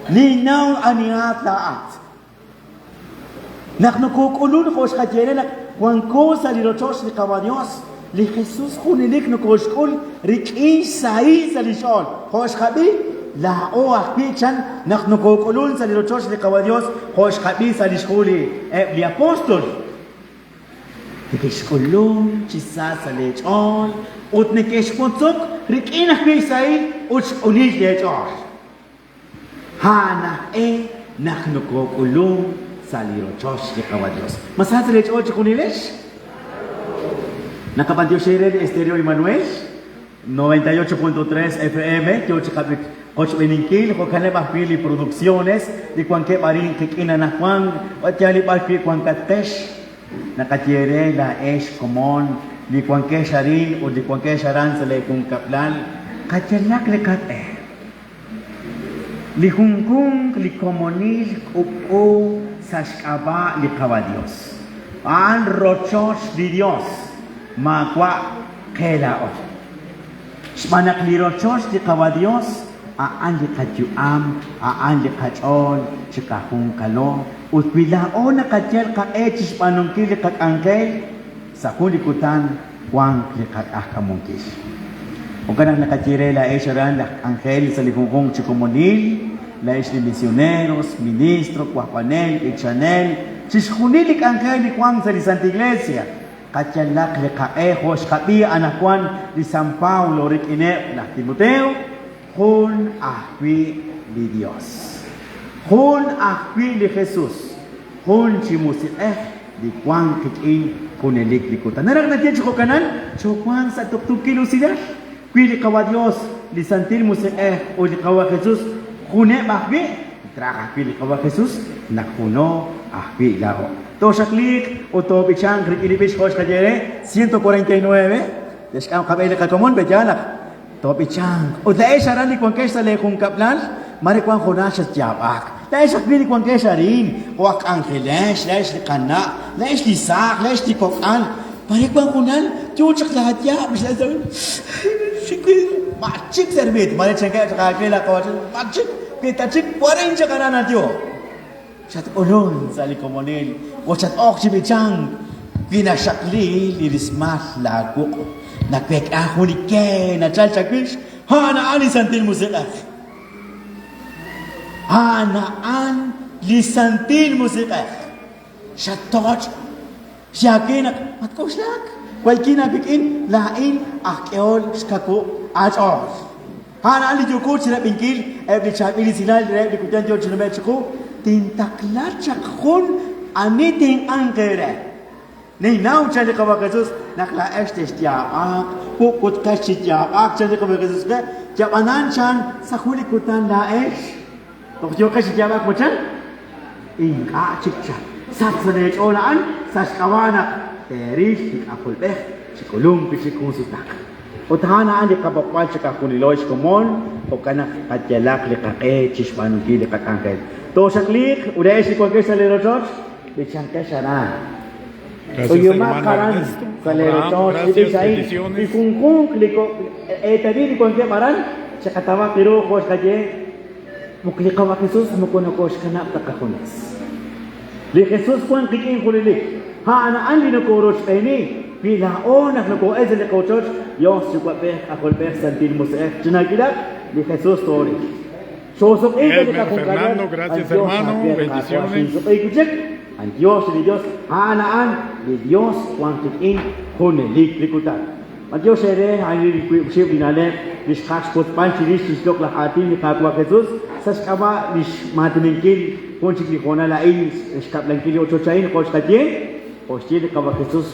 Ninaw aniat laat. Naknukukulun ko sa kajere nak wangko sa lirochos ni Kabadios. Li Jesus kunilik nukuskul rikin sai sa lishon. Hos kabi la o akpichan naknukukulun sa lirochos ni Kabadios. Hos kabi sa lishkuli. Li apostol. Nikiskulun chisa sa lechon. Ut nikispontok rikin akpi sai ut unik lechon. Hana naknukukulong salirochosh de caballos. Mas hace lech ocho kunilesh. Nakapantiyo share de Estéreo Emmanuel 98.3 FM. Yo chikapit coach Beninkil, Jokane Bafili Producciones, de Juanque Marín, que quina na Juan, o Tiali Bafili Juancatesh, Nakatiere, la Esh Comón, de Juanque Sharin, o de Juanque Sharan, se le con Kaplan, Kachelak le Kate. Li Junkung, li Comonil, Upo, Sashkaba, li Cabadios. An Rochosh di Dios, Magua, Kelao. Shmanak li Rochosh di Cabadios, aan li kajuam, aan li kachol, chikahung kalo, utbilao na kajel ka echis panungkili kak angkel, sa kulikutan, wang li kakahkamungkis. O kanang nakatire la esharan la angel sa likungkong chikomonil, la es de misioneros, ministro, cuapanel, ichanel, chishkunilik angel li kwang sa li Santa Iglesia, kachalak li kaehos, kapi anakwan li San Paulo, rikine, la Timoteo, Hun ahwi li Dios. Hun ahwi li Jesus. Hun chimusi di kwang kikin kunelik likutan. Narak natin chiko kanan, chukwang sa tuktuk kilo sila. Kwi li kawa Dios, li santil musi o li kawa Jesus, kune ahwi, traka kwi li kawa Jesus, nakuno ahwi lao. To shaklik, o to bichang, krikilipis hos kajere, 149, deskam kabele kakomon, bejanak. Topi chang. O dahil siya rin kung kesa le kung kaplan, marikuan ko na siya tiyabak. Dahil siya pili kung kesa rin, wak angkeles, dahil siya kana, dahil siya sak, dahil siya kokan. Marikuan ko na, tiyuchak lahat ya, bisa sabi, sikil, machik serbit, marit siya kaya sa kakila ko, machik, kita chik, warin siya ka na tiyo. Siya ulon sa likomonil, o siya ok si bichang, pinasakli, lirismat, lago. Nakwek ako ni Ken, na chalchakish, hanaan ni Santil Musika. Hanaan ni Santil Musika. Siya toch, siya kinak, matko siya. Kwal kinabikin, lain, akyeol, skako, achos. Hanaan ni Jukut, sila pingkil, ebli chapili sila, ebli kutan diyo, sinabet siya tintaklat siya kun, aniting angkere. Nei nau cari kawan Jesus nak la estes tiap pukut kasih tiap cari kawan Jesus ke tiap anan chan sakuli kutan la es tok jo kasih tiap macam ingka cikcak sat senej olaan sas kawana teris tik akul beh sikulung pisikung sitak utahana andi kabakwal cikakuni lois komon okana katjalak likake chispanuki likakangkel to saklik udah esi kwa kesa lerojos bichang kesaran. Gracias, hermano Ernesto. Gracias, bendiciones. Y kung kliko tadi con que paran se kataba pero kos kaje muklika wa Jesus mukono kos kana takakones. Li Jesus kwan kikin kulilik. Ha ana andi no koros ini bila ona no ko ezel ko church yo su kwa pe akol pe santil musef. Chinagila li Jesus story. Fernando, gracias hermano, bendiciones. Ang Diyos ni Diyos, hanaan ni Diyos kuantik in kunelik likutan. Ang Diyos ere, ang likwip dinale, nishkas kot panchiris, nisdok lahatin ni Kakwa Jesus, sas kama nish matiningkil, kuncik ni kona lain, nishkap langkili ochochain, kos katien, kos chili Kakwa Jesus,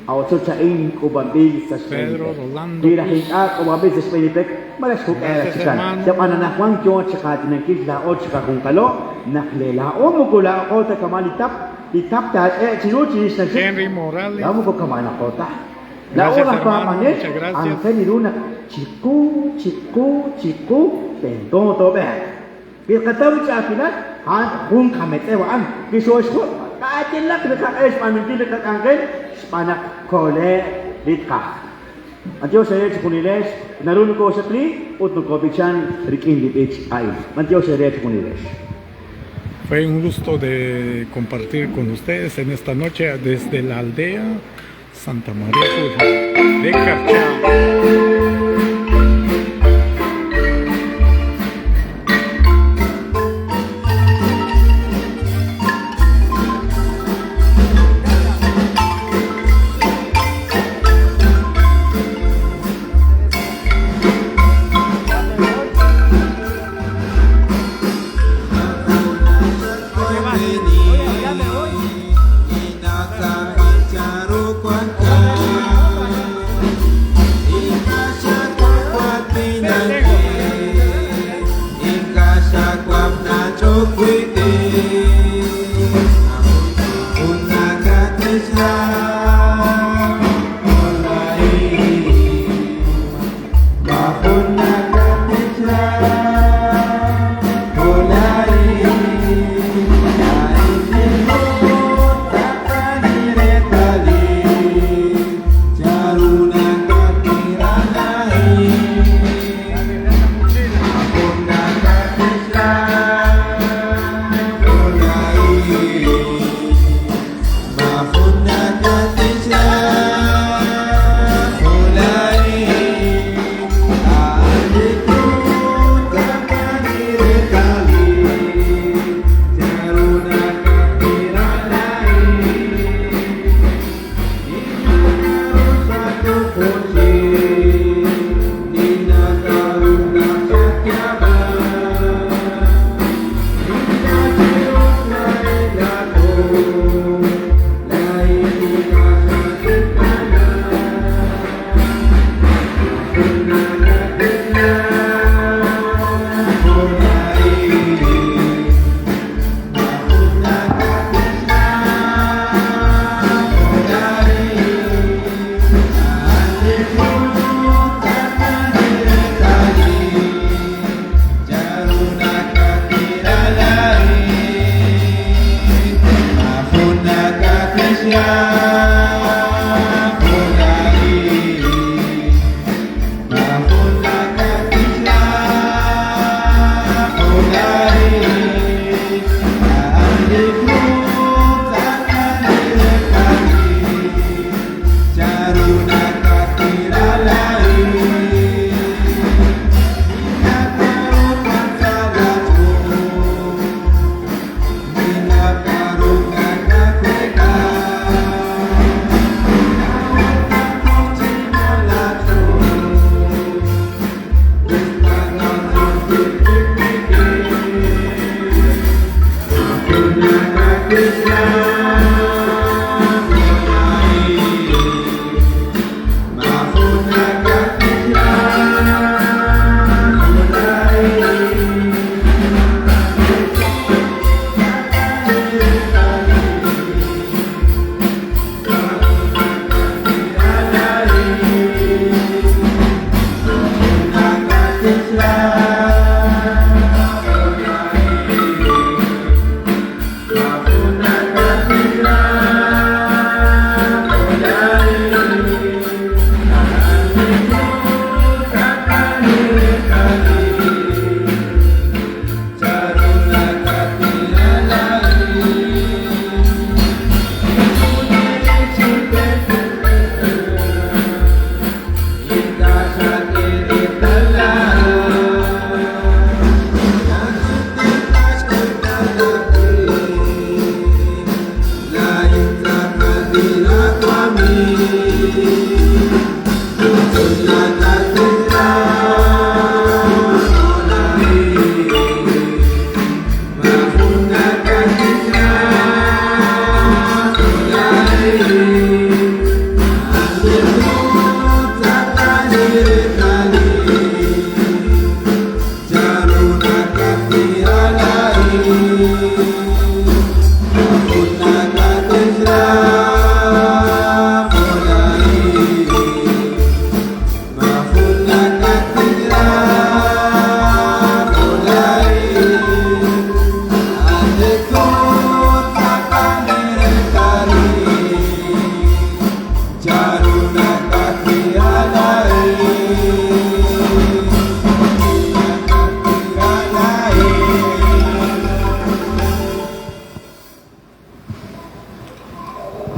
ochochain kubambil sas Pedro, Rolando, Dira hitak kubambil sas penipek, malas kuk era chikan. Siap ananakwang Diyos chakatinangkil laot chakakung kalo, naklela o mukula kota kamali ditap ta chinuchi na Henry Morales. Lamu ko kamana kota. La ora pa manet ang kaniruna chiku tendo to be. Bil katam cha pinat han kung kamete wa an bisosh ko ka atilak ka es panuti ka angkel spanak kole ditka. Antio saya chikuniles narun ko sa pli utno ko bichan rikin libich ai. Antio saya chikuniles. Fue un gusto de compartir con ustedes en esta noche desde la aldea Santa María de Carchá.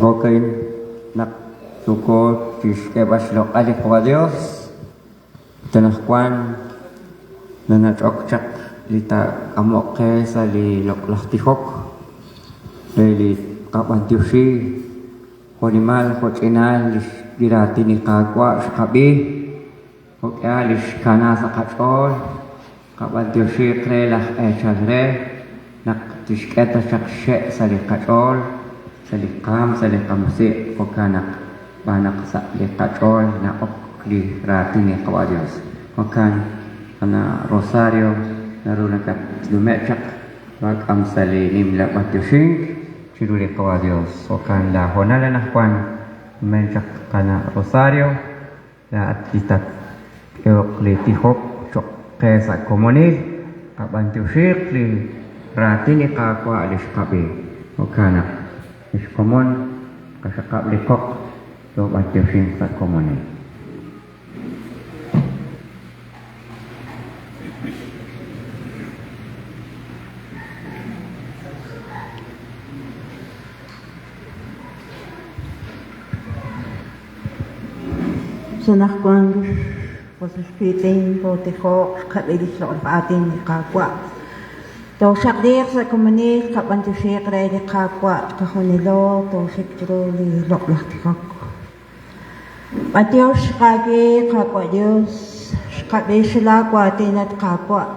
Rokain nak suko fiske baslok ali kwa Dios tanah kwan nana chokchak lita amok ke sali lok lahtihok li kapan tiusi konimal kocinal dirati ni kagwa shkabi kokya lish kana sakachol kapan tiusi krelah chagre nak tisketa shakshe sali kachol salikam si okanak banak sa lekachol na ok li rati ni kawadios okan ana rosario naruna kat lumechak wag am sali nimla batyushing chirule kawa Dios okan la honala nakwan menchak kana rosario la atitat eok li tihok chok kesa komunil kabantu syik li ratini kakwa alis kabe okana is komon kasakap li kok to bantu syik sa komunil. Sanakwan posispitin potiho kabedis lo atin kakwa to shakdir sa komunit kabantu shek re kakwa kahonilo to shekro li loklah tikak Matios kage kakwa Dios kabesla kwa tinat kakwa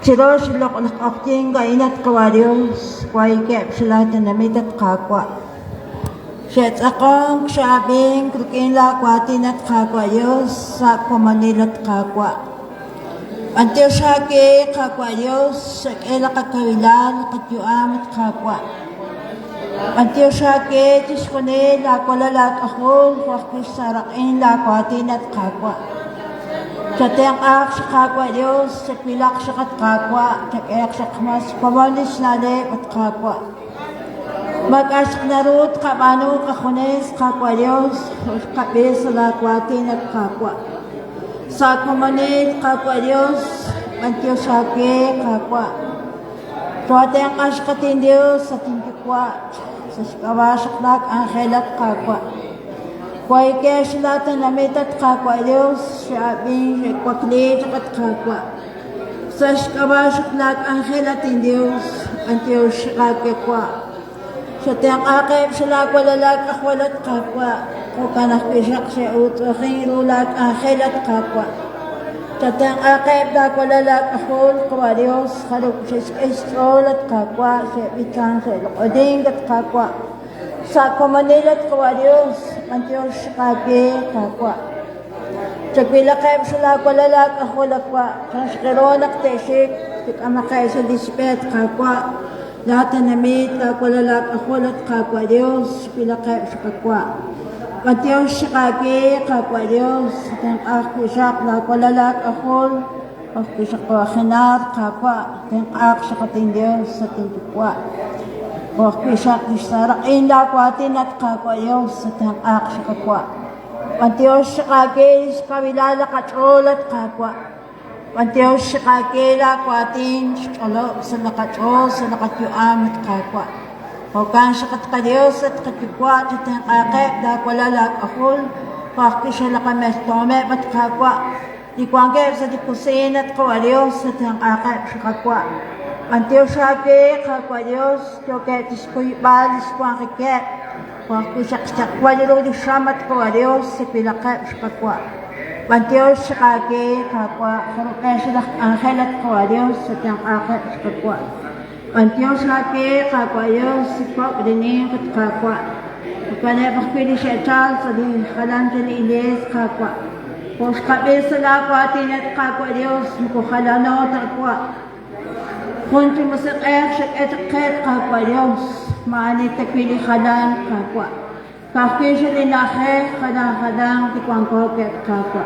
Chiros loklah akting gainat kwa Dios kwa ikep sila tanamitat kakwa Syed akong sabing krukinla kwatin at kakwa Diyos sa kumanilat kakwa. Antiyo sake kakwa Diyos sa kela kakawilan katyuam at kakwa. Antiyo sake tiskone lakwalalat akol wakis sarakin lakwatin at kakwa. Sa tiyang ak sa kakwa Diyos sa pilak sa kakwa sa kayak sa kamas pamalis nale at kakwa. Mag-ask na root kabano kakunes kakwa Diyos kabis sa lakwatin at kakwa. Sa kumanit kakwa Diyos mantiyo sake kakwa. Tuwate ang askatin Diyos sa tingkikwa sa kawasak lak anghel at kakwa. Kuway kaya sila tanamit at kakwa Diyos siya abing kwaklit at kakwa. Sa kawasak lak anghel at Diyos mantiyo sake kwa. Sa tiyang akip sila kwalalak akwalat kakwa. Kukanak pisak siya utuking rulak akhil at kakwa. Sa tiyang akip na kwalalak akol kwa Diyos. Kaluk siya istrol at kakwa. Siya bitang siya lukoding at kakwa. Sa kumanil at kwa Diyos. Mantiyo siya kage kakwa. Sa pilakip sila kwalalak akol akwa. Sa skironak tesik. Tikamakay sa dispet kakwa. Lahat na namit, kakwalalak akol at kakwa Diyos, pilakay sa kakwa. Matiyos sa kage, kakwa Diyos, tang akisak, lakwalalak akol, akisak ko akinar, kakwa, tang ak sa kating Diyos, sa tingkukwa. Akisak, isarakin lakwatin at kakwa Diyos, sa tang ak sa kakwa. Matiyos sa kage, kawilalak at ol at kakwa. Matios sa kakela kwatin sa nakatol sa nakatyuam at kakwa. Huwag sa katkadios at katyukwa at ang kakek dakwalalag akol. Pakis sa lakames tome at kakwa. Dikwangke sa dikusin at kawalios at ang kakek sa kakwa. Matios sa kake kakwa Diyos. Tiyoketis ko ibalis ko ang kakek. Pakis sa kakwaliro di syamat kawalios sa pilakep sa kakwa. Matios sa kake kakwa, karukay sila anghel at kawa Diyos sa tiyang akit sa kakwa. Matios sa kake kakwa Diyos, sikpap dining at kakwa. Pagkalepak pili siya Charles sa di kalan sa liilis kakwa. Pos kapi sa lakwa tinat kakwa Diyos, mukukalano at kakwa. Kunti masakek siya etakit kakwa Diyos, maanit at pili kalan kakwa. Kaki siya linake, kadang-kadang tikwang koket kakwa.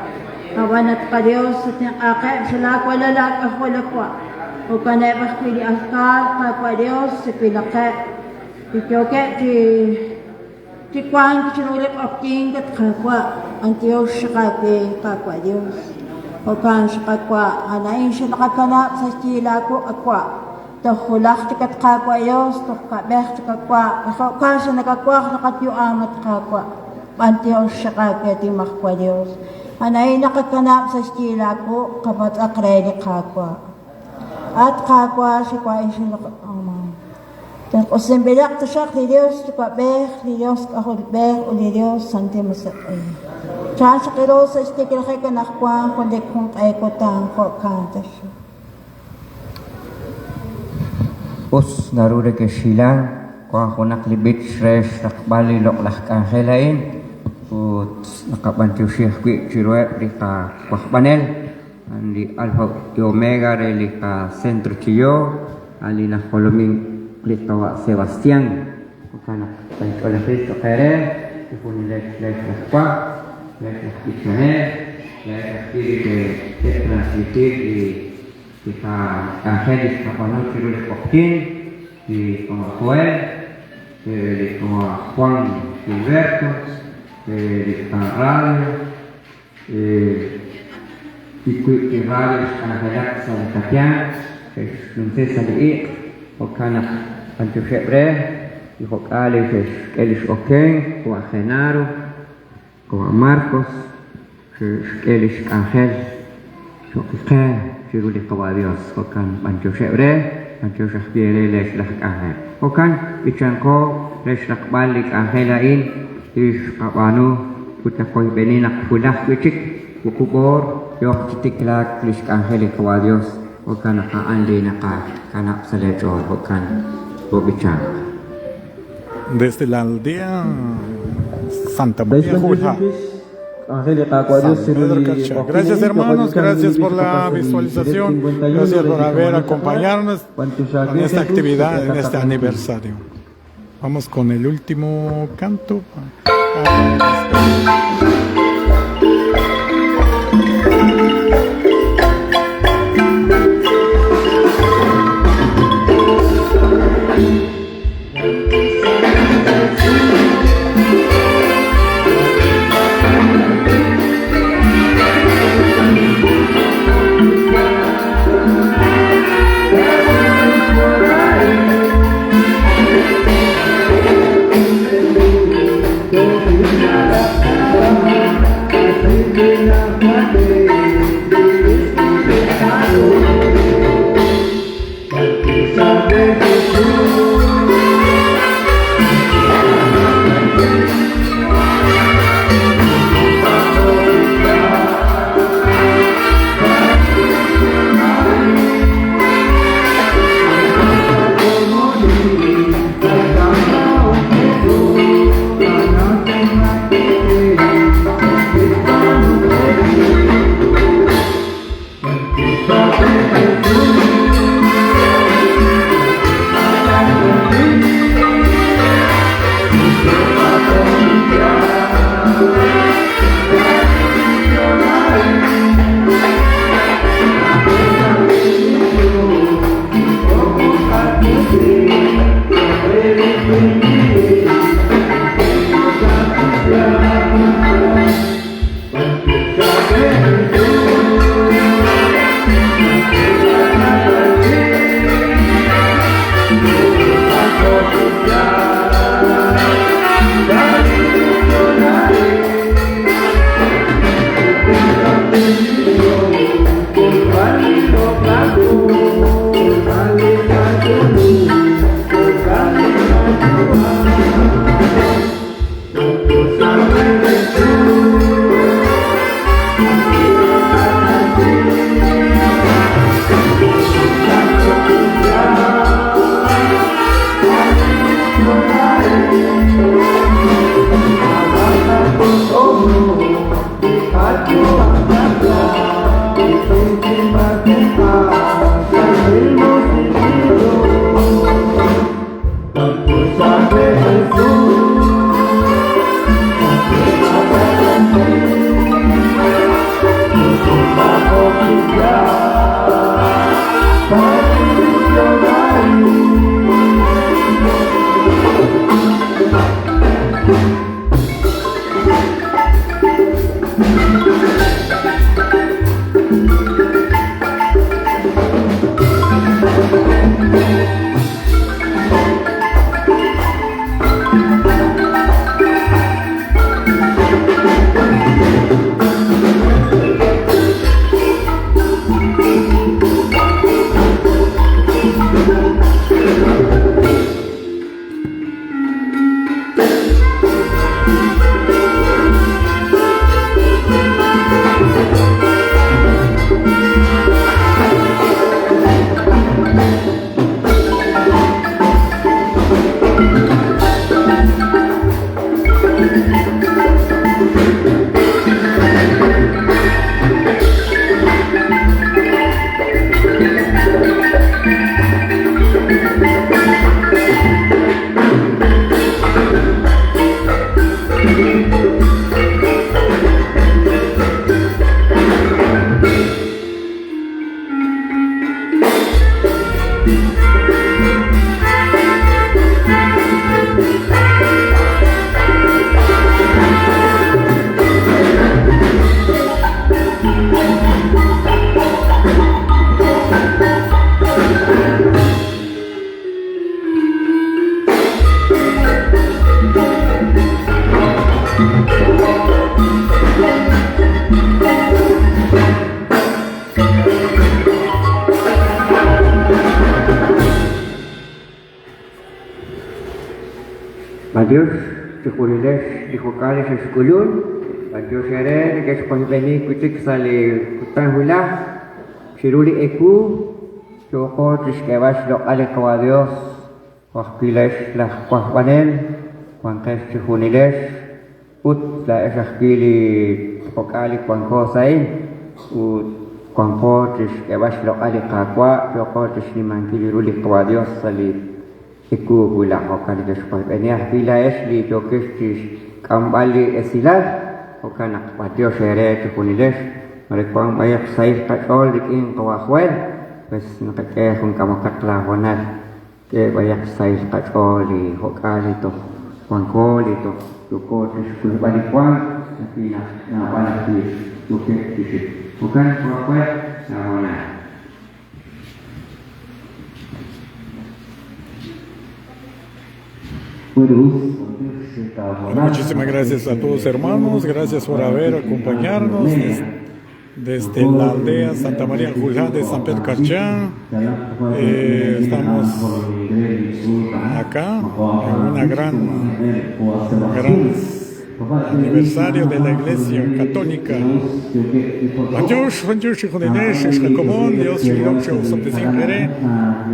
Kawanat ka Diyos sa tiyang akit, sa lakwalalak ako lakwa. O kanepas pili askal, kakwa Diyos, sa pilakit. Tikyoket, tikwang sinulip akting kat kakwa. Ang Diyos sa kaki, kakwa Diyos. O kan sa kakwa, anayin siya nakakanap sa sila ko akwa. Tahulak tikat kakwa Diyos, tukabek tikakwa, kasi nakakwa, nakatyuam at kakwa. Pantiyos siya kakwa, timakwa Diyos. Anay nakakanap sa stila ko, kapat akredi kakwa. At kakwa, si kwa isin nakakamang. Tapos simbilak to siya, ni Diyos, tukabek, ni Diyos kahulbek, o ni Diyos, santi masakay. Siya sa kiro sa istikil kay kanakwa, kundi kung kay kutang ko kanta siya. Us narude ke silang kuang kunak libit stres nakbali lok lah kang helain ut nakabantu syekh ki ciruet di ka kuah panel di alfa di omega re li ka centro ciyo ali na koloming Clitoa Sebastián, Ocana, Banco de Cristo Jerez, que fue la Cuá, la Pichoné, la que transmitir y Ángeles Capanol Chirule Costín, y como Joel, como Juan Gilberto, Radio, y Radio Anajalak Santapián, Princesa de Ocana Antuchebre, y Jocales Elish Oken, como Genaro, como Marcos, Elish Ángel, Choque, Chiruli Dios, Ocan Antuchebre, Antuchebre Les Lak Ángel. Ocan, Ichanko, Les Lak Balik Ángelain, Ish Kapanu, Putakoy Beninak Pulah Wichik, Ukubor, Yok Tiklak, Les Ángel Dios, Ocan Andi Naka, Kanap Salechor, Ocan Bobichan. Desde la aldea Santa María Juja. Gracias hermanos, gracias por la visualización, gracias por haber acompañarnos en esta actividad, en este aniversario. Vamos con el último canto. Adiós, chukuriles, dihukali sa skulun. Adiós ere, kes pangpeni kutik sali kutang hula. Siruli eku, choko tiskewas lo ale kawa Dios. Wahkiles lah kwah panel, wangkes chukuniles. Ut la esakili hukali kwangko sain. Ut kwangko tiskewas lo ale kakwa, choko tislimangkili ruli kawa Dios sali. Iku pula hokan ke sekolah ini bila esli dokestis kembali esilat hokan nak patio sere tukuniles mereka banyak saya katol dikin kawahwel bes nak hong kamakat lahonat ke banyak saya katol di hokan itu wangkol itu tuko sekolah balik wang tapi nak balik di dokestis bukan kawahwel lahonat. Muchísimas gracias a todos hermanos, gracias por haber acompañarnos desde la aldea Santa María Julián de San Pedro Carchán. Estamos acá en una gran aniversario de la Iglesia Católica. Dios hijo de Nesh, Shacomón, Dios Shilom Shosam de Sincere,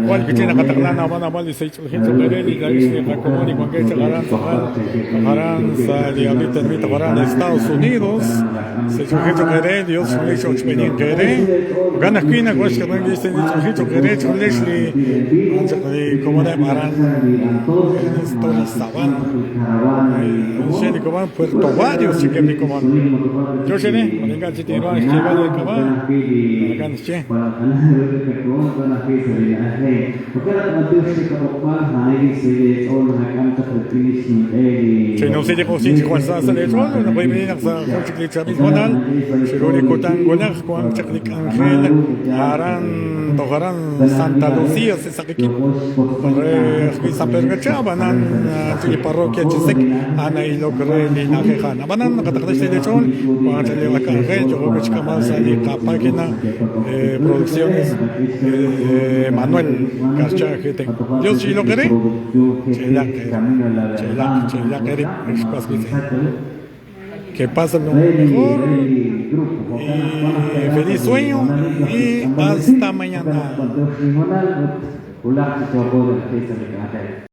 cual que tiene Catalana, Habana, Bali, Seichel, Hinto, Pereli, la Isla Jacomón y Juan Gaita, Garanza, Diablita, Ermita, Garán, Estados Unidos, Seichel, Hinto, Pereli, Dios Shilom Shosam Kere, Gana Quina, Guasca, Manguista, Hinto, Kere, Chuleshli, como de Marán, esto la sabana, Sheni Coman, Puerto Varios, si que mi comando. Yo seré, venga, si te vas a llevar de cabal, acá no sé. Si no se llegó sin Juan Sasa de Sol, no puede venir a Juan Chicli Chavis Bonal, si lo único tan golar, Juan Chicli Ángel, Harán, Tojarán, Santa Lucía, se saque aquí, San Pedro Chabanan, si parroquia Chisek, Ana y lo que Nakejana, Banan, Cataclés de Sol, Juan Chile Bacangel, yo creo que Chicamas, la página, producciones, Manuel Garcha, que tengo. Dios si lo quiere, que pasen lo mejor y feliz sueño y hasta mañana.